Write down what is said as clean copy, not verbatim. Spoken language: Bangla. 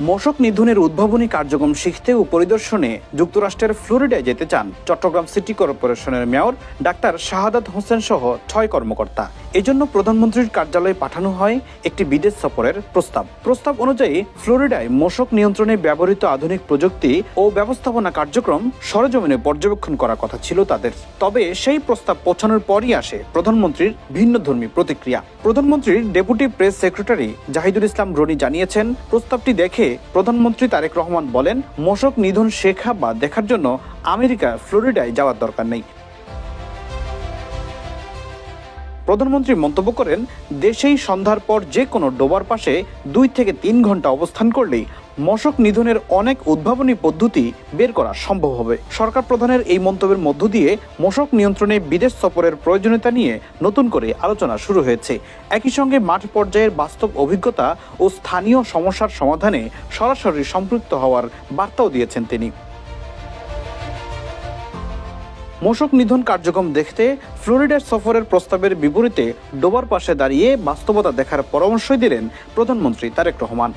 মশক নিধনের উদ্ভাবনী কার্যক্রম শিখতে ও পরিদর্শনে যুক্তরাষ্ট্রের ফ্লোরিডায় যেতে চান চট্টগ্রাম সিটি কর্পোরেশনের মেয়র ডাক্তার শাহাদাত হোসেন সহ 6 কর্মকর্তা। এজন্য প্রধানমন্ত্রীর কার্যালয়ে পাঠানো হয় একটি বিদেশ সফরের প্রস্তাব অনুযায়ী ফ্লোরিডায় মশক নিয়ন্ত্রণে ব্যবহৃত আধুনিক প্রযুক্তি ও ব্যবস্থাপনা কার্যক্রম সরেজমিনে পর্যবেক্ষণ করার কথা ছিল তাদের। তবে সেই প্রস্তাব পৌঁছানোর পরই আসে প্রধানমন্ত্রীর ভিন্নধর্মী প্রতিক্রিয়া। প্রধানমন্ত্রীর ডেপুটি প্রেস সেক্রেটারি জাহিদুল ইসলাম রনি জানিয়েছেন, প্রস্তাবটি দেখে প্রধানমন্ত্রী তারেক রহমান বলেন, মশক নিধন শেখা বা দেখার জন্য আমেরিকা ফ্লোরিডায় যাওয়ার দরকার নেই। প্রধানমন্ত্রী মন্তব্য করেন, দেশেই সন্ধ্যার পর যে কোনো ডোবার পাশে 2 থেকে 3 ঘন্টা অবস্থান করলেই মশক নিধনের অনেক উদ্ভাবনী পদ্ধতি বের করা সম্ভব হবে। সরকার প্রধানের এই মন্তব্যের মধ্য দিয়ে মশক নিয়ন্ত্রণে বিদেশ সফরের প্রয়োজনীয়তা নিয়ে নতুন করে আলোচনা শুরু হয়েছে। একই সঙ্গে মাঠ পর্যায়ের বাস্তব অভিজ্ঞতা ও স্থানীয় সমস্যার সমাধানে সরাসরি সম্পৃক্ত হওয়ার বার্তাও দিয়েছেন তিনি। মশক নিধন কার্যক্রম দেখতে ফ্লোরিডার সফরের প্রস্তাবের বিপরীতে ডোবার পাশে দাঁড়িয়ে বাস্তবতা দেখার পরামর্শ দিলেন প্রধানমন্ত্রী তারেক রহমান।